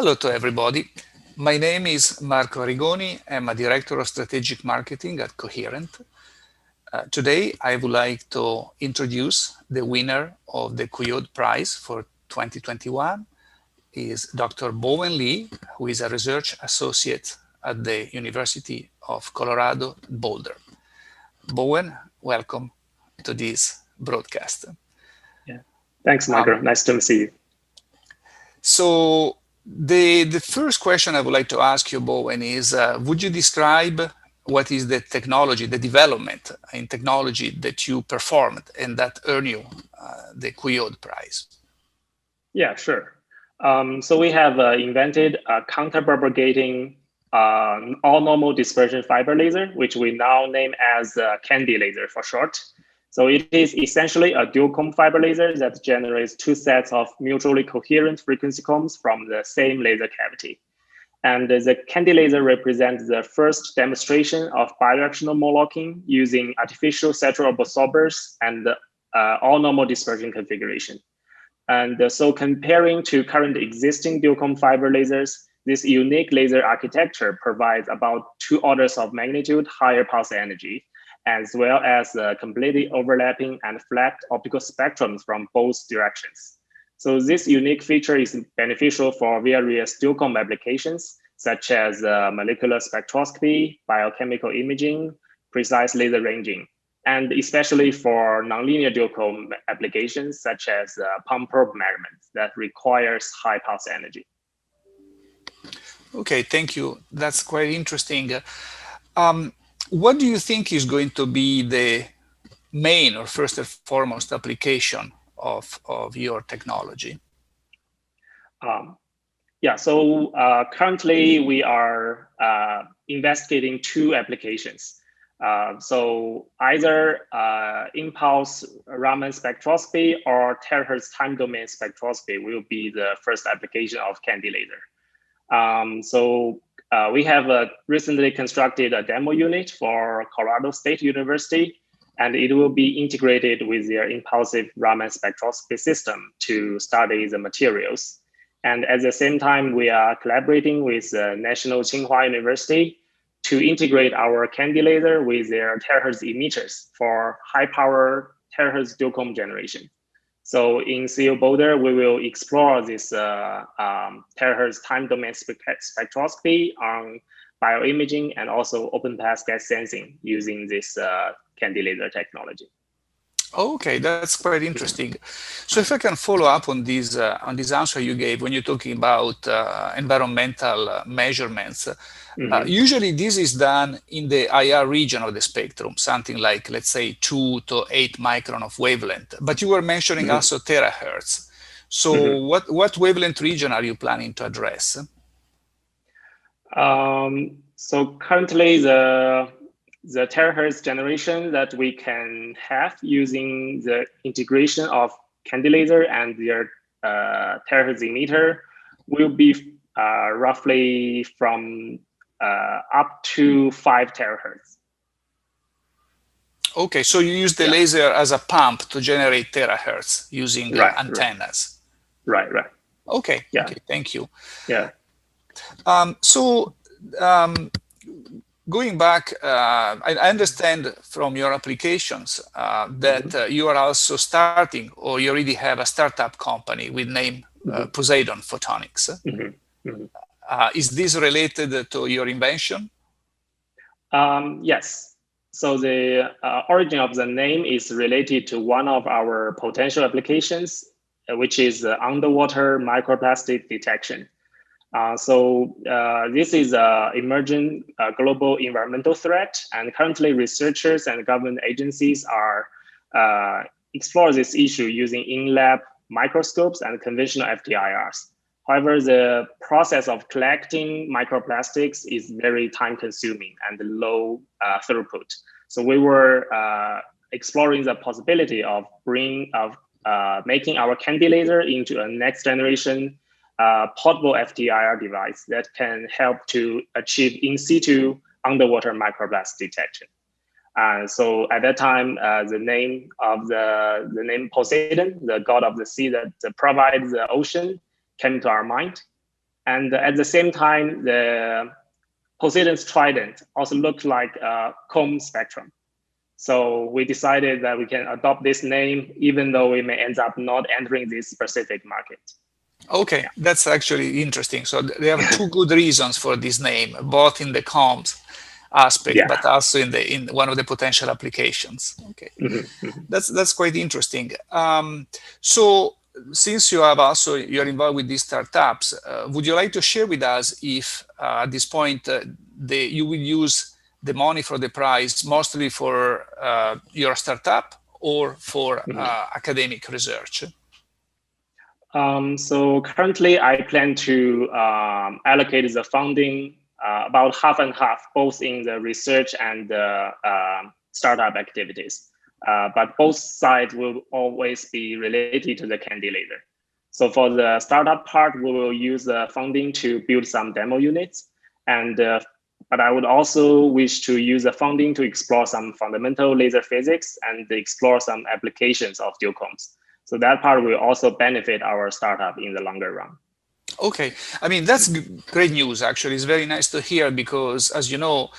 Hello to everybody. My name is Marco Arrigoni. I'm a Director of Strategic Marketing at Coherent. Today, I would like to introduce the winner of the Couillaud Prize for 2021 is Dr. Bowen Lee, who is a research associate at the University of Colorado, Boulder. Bowen, welcome to this broadcast. Yeah. Thanks, Marco. Nice to see you. So the first question I would like to ask you, Bowen, is would you describe what is the technology, the development in technology that you performed and that earned you the Couillaud Prize? Yeah, sure. So we have invented a counter-propagating all-normal dispersion fiber laser, which we now name as CANDi laser for short. So it is essentially a dual-comb fiber laser that generates two sets of mutually coherent frequency combs from the same laser cavity. And the CANDi laser represents the first demonstration of bidirectional mode locking using artificial central absorbers and all-normal dispersion configuration. And so comparing to current existing dual-comb fiber lasers, this unique laser architecture provides about 2 orders of magnitude higher pulse energy, as well as completely overlapping and flat optical spectrums from both directions. So this unique feature is beneficial for various dual-comb applications, such as molecular spectroscopy, biochemical imaging, precise laser ranging, and especially for nonlinear dual-comb applications, such as pump probe measurements that requires high pulse energy. Okay, thank you. That's quite interesting. What do you think is going to be the main or first and foremost application of your technology? Yeah, so currently we are investigating 2 applications. So either impulse Raman spectroscopy or terahertz time domain spectroscopy will be the first application of CANDi laser. So we have recently constructed a demo unit for Colorado State University, and it will be integrated with their impulsive Raman spectroscopy system to study the materials. And at the same time, we are collaborating with National Tsinghua University to integrate our CANDi laser with their terahertz emitters for high power terahertz dual-comb generation. So in CU Boulder, we will explore this terahertz time domain spectroscopy on bioimaging and open path gas sensing using this CANDi laser technology. Okay, that's quite interesting. So if I can follow up on this answer you gave when you're talking about environmental measurements, usually this is done in the IR region of the spectrum, something like, let's say, 2 to 8 micron of wavelength. But you were mentioning also terahertz. So what wavelength region are you planning to address? So currently the terahertz generation that we can have using the integration of CANDi laser and their terahertz emitter will be roughly from up to 5 terahertz. Okay, so you use the laser as a pump to generate terahertz using antennas. Right. Okay, okay, thank you. Yeah. Going back, I understand from your applications that you are also starting, or you already have a startup company with name Poseidon Photonics. Is this related to your invention? Yes. So the origin of the name is related to one of our potential applications, which is underwater microplastic detection. So this is an emerging global environmental threat, and currently researchers and government agencies are explore this issue using in-lab microscopes and conventional FTIRs. However, the process of collecting microplastics is very time-consuming and low throughput. So we were exploring the possibility of making our CANDi laser into a next-generation portable FTIR device that can help to achieve in situ underwater microplastic detection. So at that time, the name Poseidon, the god of the sea that provides the ocean, came to our mind. And at the same time, the Poseidon's trident also looked like a comb spectrum. So we decided that we can adopt this name, even though we may end up not entering this specific market. Okay, that's actually interesting. So there are two good reasons for this name, both in the comms aspect, but also in one of the potential applications. Okay, that's quite interesting. So since you're involved with these startups, would you like to share with us if at this point you will use the money for the prize mostly for your startup or for academic research? So currently, I plan to allocate the funding about half and half, both in the research and the startup activities. But both sides will always be related to the CANDi laser. So for the startup part, we will use the funding to build some demo units. But I would also wish to use the funding to explore some fundamental laser physics and explore some applications of dual combs. So that part will also benefit our startup in the longer run. Okay, I mean, that's great news, actually. It's very nice to hear because, as you know,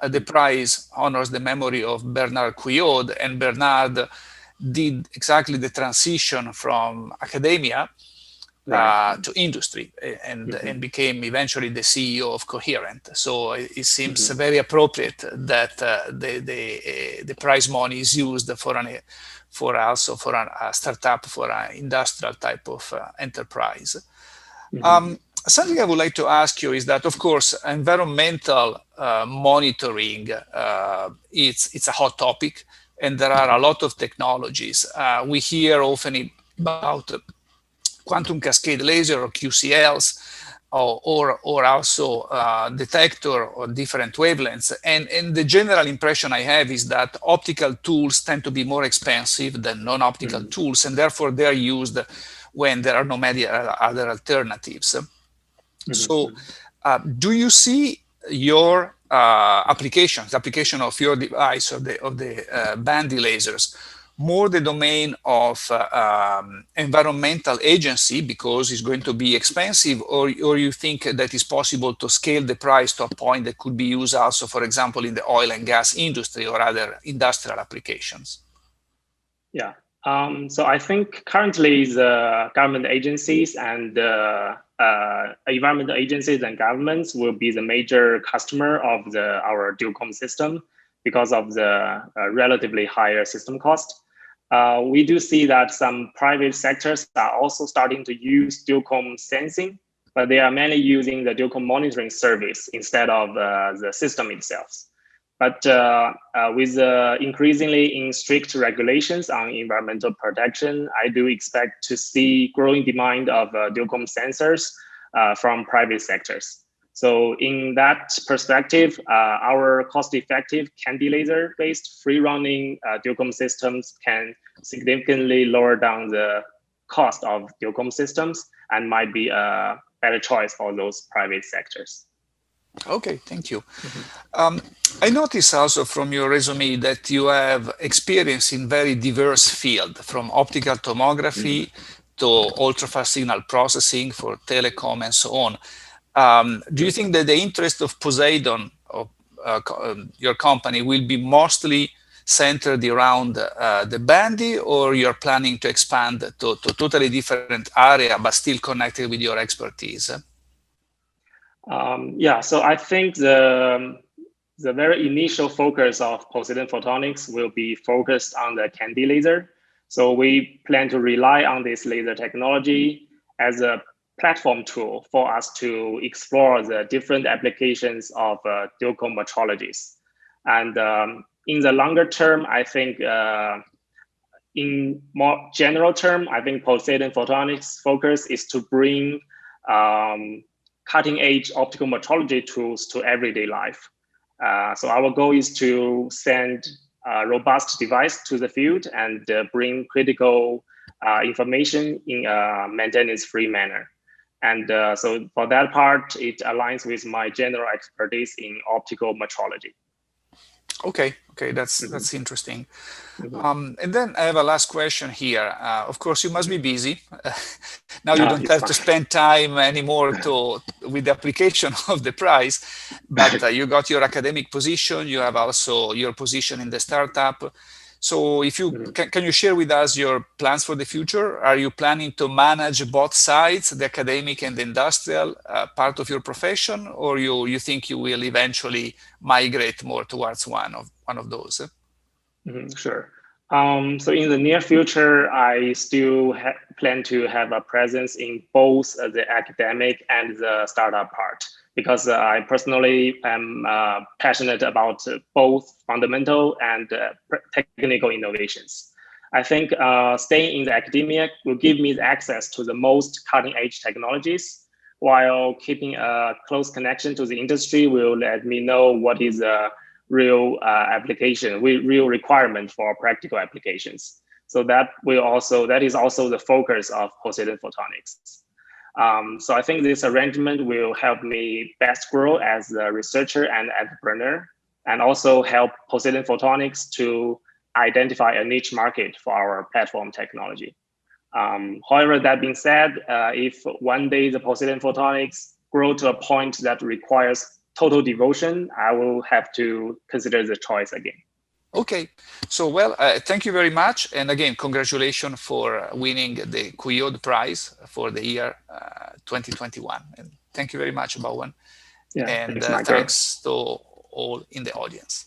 the prize honors the memory of Bernard Couillaud, and Bernard did exactly the transition from academia to industry and became eventually the CEO of Coherent. So it seems very appropriate that the prize money is used for a startup, for an industrial type of enterprise. Something I would like to ask you is that, of course, environmental monitoring, it's a hot topic, and there are a lot of technologies. We hear often about quantum cascade laser or QCLs, or also detector or different wavelengths. And the general impression I have is that optical tools tend to be more expensive than non-optical tools, and therefore they are used when there are no many other alternatives. So do you see your application of your device, of the bandy lasers, more the domain of environmental agency because it's going to be expensive, or you think that it's possible to scale the price to a point that could be used also, for example, in the oil and gas industry or other industrial applications? Yeah. So I think currently the government agencies and environmental agencies and governments will be the major customer of our dual-com system because of the relatively higher system cost. We do see that some private sectors are also starting to use dual-com sensing, but they are mainly using the dual-com monitoring service instead of the system itself. But with increasingly strict regulations on environmental protection, I do expect to see growing demand of dual-com sensors from private sectors. So in that perspective, our cost-effective CANDi laser-based free-running dual-com systems can significantly lower down the cost of dual-com systems and might be a better choice for those private sectors. Okay, thank you. I noticed also from your resume that you have experience in very diverse field, from optical tomography to ultrafast signal processing for telecom and so on. Do you think that the interest of Poseidon, of your company, will be mostly centered around the bandy, or you're planning to expand to totally different area but still connected with your expertise? Yeah, so I think the very initial focus of Poseidon Photonics will be focused on the CANDi laser. So we plan to rely on this laser technology as a platform tool for us to explore the different applications of dual-com metrologies. And in the longer term, I think in more general term, I think Poseidon Photonics' focus is to bring cutting-edge optical metrology tools to everyday life. So our goal is to send a robust device to the field and bring critical information in a maintenance-free manner. And so for that part, it aligns with my general expertise in optical metrology. Okay, that's interesting. And then I have a last question here. Of course, you must be busy. Now you don't have to spend time anymore with the application of the prize, but you got your academic position, you have also your position in the startup. So if you can you share with us your plans for the future? Are you planning to manage both sides, the academic and the industrial part of your profession, or you think you will eventually migrate more towards one of those? Sure. So in the near future, I still plan to have a presence in both the academic and the startup part, because I personally am passionate about both fundamental and technical innovations. I think staying in the academia will give me the access to the most cutting edge technologies, while keeping a close connection to the industry will let me know what is real application, real requirement for practical applications. So that is also the focus of Poseidon Photonics. So I think this arrangement will help me best grow as a researcher and entrepreneur, and also help Poseidon Photonics to identify a niche market for our platform technology. However, that being said, if one day the Poseidon Photonics grow to a point that requires total devotion, I will have to consider the choice again. Okay, so well, thank you very much. And again, congratulations for winning the Couillaud Prize for the year 2021. And thank you very much, Bowen. Yeah, and thanks, thanks to all in the audience.